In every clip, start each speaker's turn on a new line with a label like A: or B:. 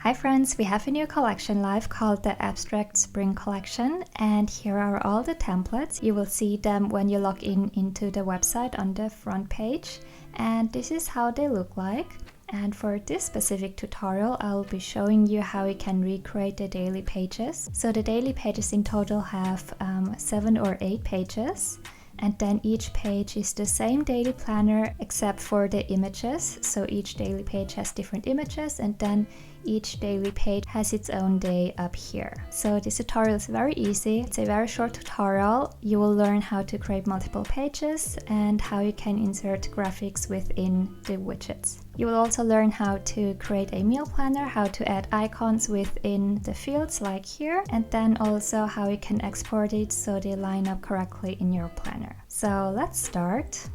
A: Hi friends, we have a new collection live called the Abstract Spring Collection, and here are all the templates. You will see them when you log in into the website on the front page, and this is how they look like. And for this specific tutorial, I'll be showing you how you can recreate the daily pages. So the daily pages in total have 7 or 8 pages. And then each page is the same daily planner except for the images. So each daily page has different images, and then each daily page has its own day up here. So this tutorial is very easy. It's a very short tutorial. You will learn how to create multiple pages and how you can insert graphics within the widgets. You will also learn how to create a meal planner, how to add icons within the fields like here, and then also how you can export it so they line up correctly in your planner. So let's start.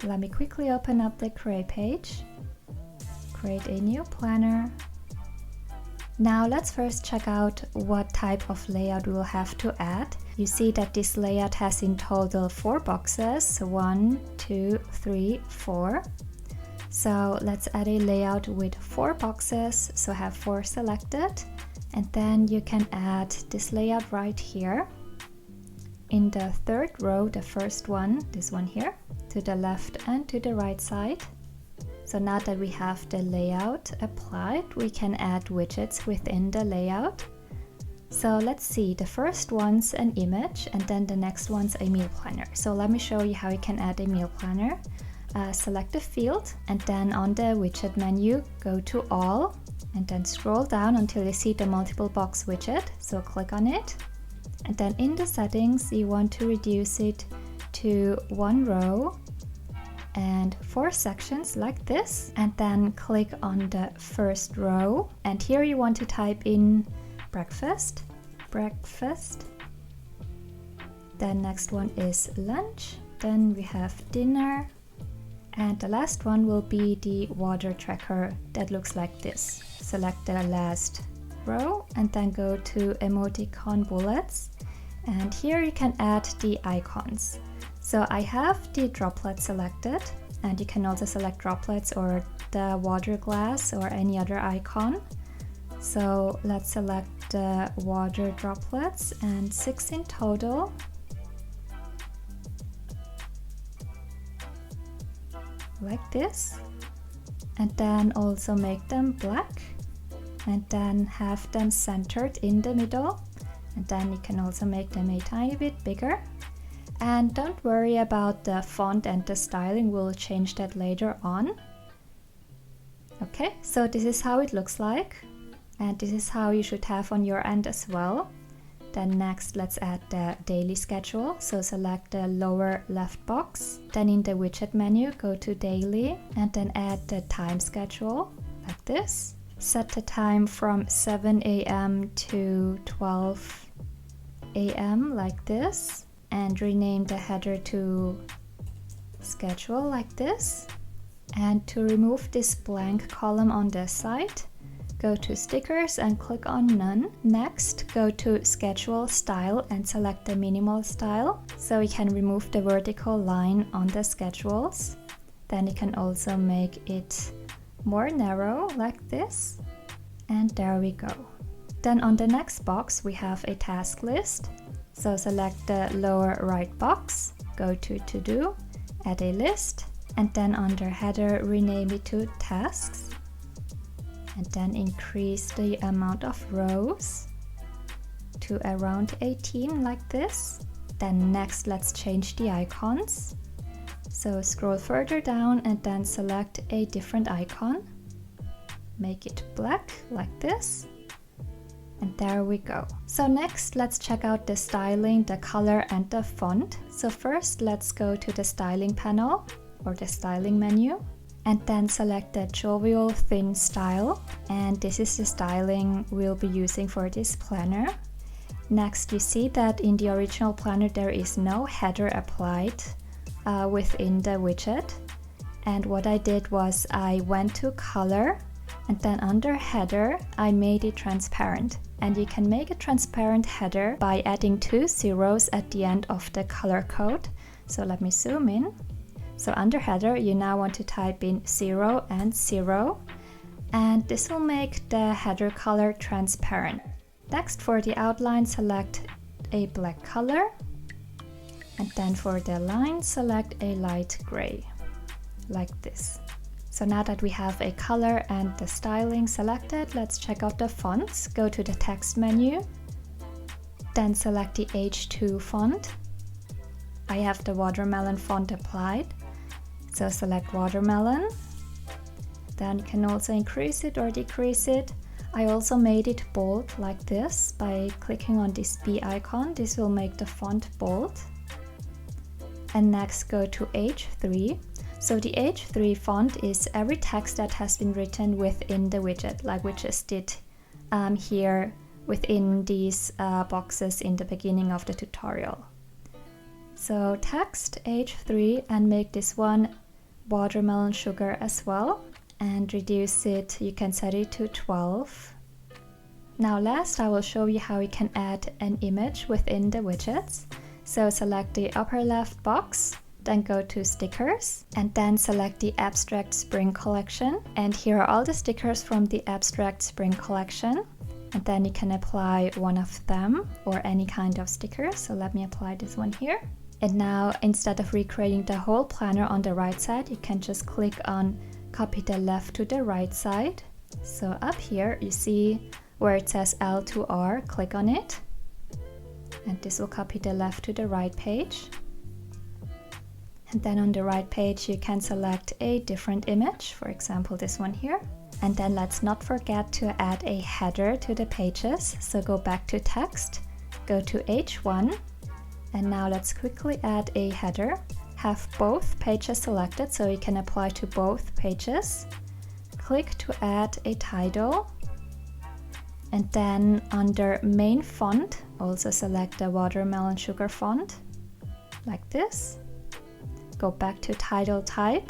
A: Let me quickly open up the create page, create a new planner. Now let's first check out what type of layout we will have to add. You see that this layout has in total 4 boxes, 1, 2, 3, 4. So let's add a layout with 4 boxes, so have 4 selected, and then you can add this layout right here. In the 3rd row, the first one, this one here, to the left and to the right side. So now that we have the layout applied, we can add widgets within the layout. So let's see, the first one's an image, and then the next one's a meal planner. So let me show you how you can add a meal planner. Select a field, and then on the widget menu, go to all, and then scroll down until you see the multiple box widget. So click on it, and then in the settings, you want to reduce it to 1 row and 4 sections like this, and then click on the first row, and here you want to type in breakfast. Then next one is lunch, then we have dinner, and the last one will be the water tracker that looks like this. Select the last row and then go to emoticon bullets, and here you can add the icons. So I have the droplet selected, and you can also select droplets or the water glass or any other icon. So let's select the water droplets, and 6 in total. Like this. And then also make them black, and then have them centered in the middle. And then you can also make them a tiny bit bigger. And don't worry about the font and the styling, we'll change that later on. Okay, so this is how it looks like, and this is how you should have on your end as well. Then next, let's add the daily schedule. So select the lower left box, then in the widget menu, go to daily, and then add the time schedule like this. Set the time from 7 a.m. to 12 a.m. like this. And rename the header to schedule like this. And to remove this blank column on the side, go to stickers and click on none. Next, go to schedule style and select the minimal style, so you can remove the vertical line on the schedules. Then you can also make it more narrow like this, and there we go. Then on the next box we have a task list. So select the lower right box, go to to-do, add a list, and then under header rename it to tasks, and then increase the amount of rows to around 18 like this. Then next, let's change the icons. So scroll further down and then select a different icon, make it black like this. And there we go. So next, let's check out the styling, the color, and the font. So first, let's go to the styling panel or the styling menu, and then select the jovial thin style. And this is the styling we'll be using for this planner. Next, you see that in the original planner there is no header applied within the widget. And what I did was I went to color, and then under header I made it transparent. And you can make a transparent header by adding 2 zeros at the end of the color code. So let me zoom in. So under header, you now want to type in 0 and 0. And this will make the header color transparent. Next, for the outline, select a black color. And then for the line, select a light gray, like this. So now that we have a color and the styling selected, let's check out the fonts. Go to the text menu, then select the H2 font. I have the watermelon font applied, so select watermelon. Then you can also increase it or decrease it. I also made it bold like this by clicking on this B icon. This will make the font bold. And next go to H3. So the H3 font is every text that has been written within the widget, like we just did here within these boxes in the beginning of the tutorial. So text H3 and make this one watermelon sugar as well, and reduce it, you can set it to 12. Now last I will show you how you can add an image within the widgets. So select the upper left box, then go to stickers and then select the abstract spring collection. And here are all the stickers from the abstract spring collection. And then you can apply one of them or any kind of sticker. So let me apply this one here. And now instead of recreating the whole planner on the right side, you can just click on copy the left to the right side. So up here you see where it says L to R, click on it. And this will copy the left to the right page. And then on the right page you can select a different image, for example this one here. And then let's not forget to add a header to the pages. So go back to text, go to H1, and now let's quickly add a header. Have both pages selected so you can apply to both pages. Click to add a title. And then under main font, also select the watermelon sugar font, like this. Go back to title type.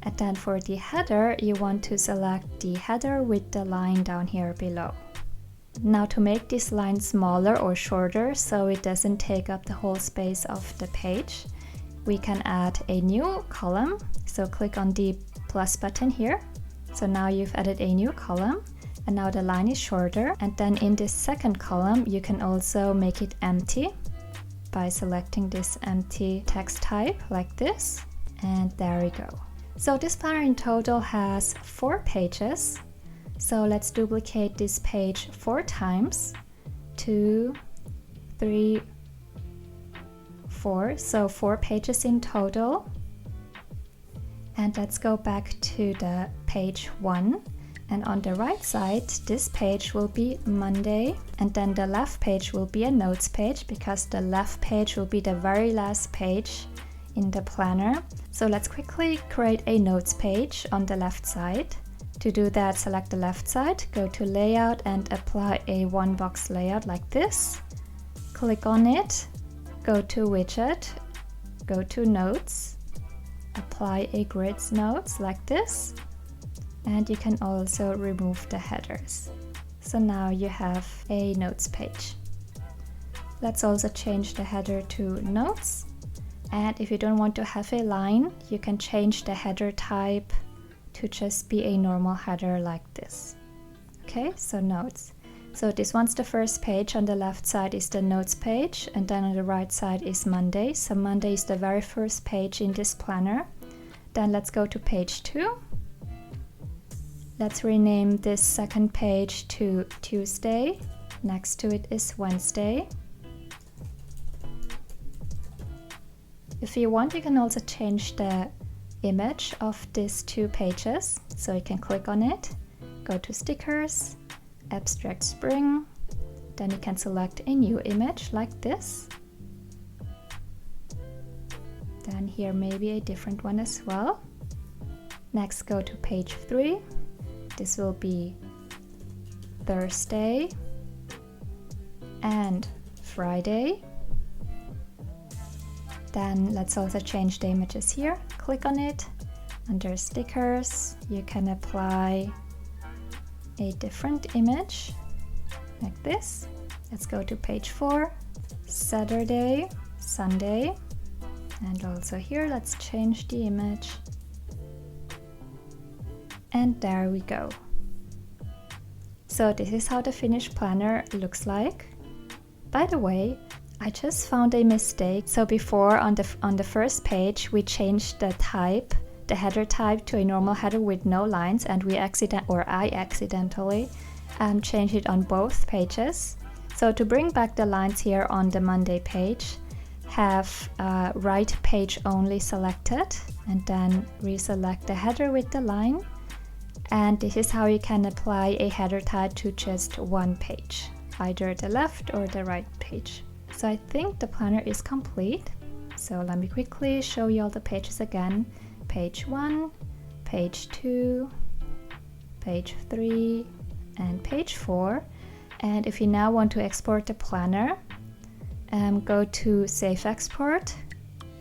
A: And then for the header, you want to select the header with the line down here below. Now to make this line smaller or shorter so it doesn't take up the whole space of the page, we can add a new column. So click on the plus button here. So now you've added a new column. And now the line is shorter. And then in this second column, you can also make it empty by selecting this empty text type like this. And there we go. So this planner in total has 4 pages. So let's duplicate this page 4 times. 2, 3, 4. So 4 pages in total. And let's go back to the page 1. And on the right side, this page will be Monday, and then the left page will be a notes page because the left page will be the very last page in the planner. So let's quickly create a notes page on the left side. To do that, select the left side, go to layout and apply a one box layout like this. Click on it, go to widget, go to notes, apply a grids notes like this. And you can also remove the headers. So now you have a notes page. Let's also change the header to notes. And if you don't want to have a line, you can change the header type to just be a normal header like this. Okay, so notes. So this one's the first page. On the left side is the notes page, and then on the right side is Monday. So Monday is the very first page in this planner. Then let's go to page 2. Let's rename this second page to Tuesday. Next to it is Wednesday. If you want, you can also change the image of these 2 pages. So you can click on it, go to stickers, abstract spring, then you can select a new image like this. Then here maybe a different one as well. Next go to page 3. This will be Thursday and Friday. Then let's also change the images here. Click on it. Under stickers, you can apply a different image like this. Let's go to page 4, Saturday, Sunday. And also here, let's change the image. And there we go. So this is how the finished planner looks like. By the way, I just found a mistake. So before on the first page we changed the type, the header type, to a normal header with no lines, and I accidentally changed it on both pages. So to bring back the lines here on the Monday page, have right page only selected, and then reselect the header with the line. And this is how you can apply a header type to just one page, either the left or the right page. So I think the planner is complete. So let me quickly show you all the pages again. Page 1, page 2, page 3, and page 4. And if you now want to export the planner, go to Save Export,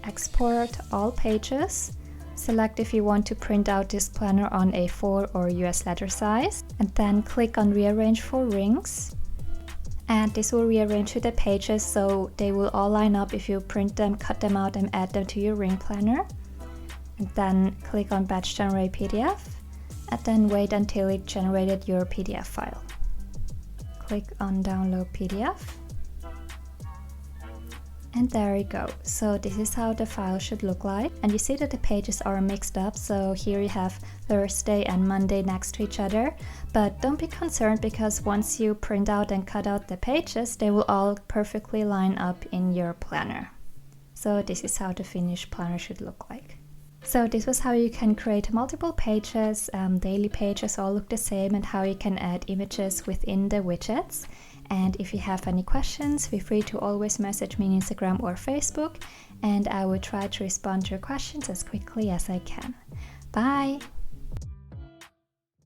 A: Export All Pages. Select if you want to print out this planner on A4 or US letter size, and then click on Rearrange for Rings. And this will rearrange the pages so they will all line up if you print them, cut them out, and add them to your ring planner. And then click on Batch Generate PDF, and then wait until it generated your PDF file. Click on Download PDF. And there you go. So this is how the file should look like. And you see that the pages are mixed up. So here you have Thursday and Monday next to each other. But don't be concerned, because once you print out and cut out the pages, they will all perfectly line up in your planner. So this is how the finished planner should look like. So this was how you can create multiple pages, daily pages all look the same, and how you can add images within the widgets. And if you have any questions, feel free to always message me on Instagram or Facebook, and I will try to respond to your questions as quickly as I can. Bye!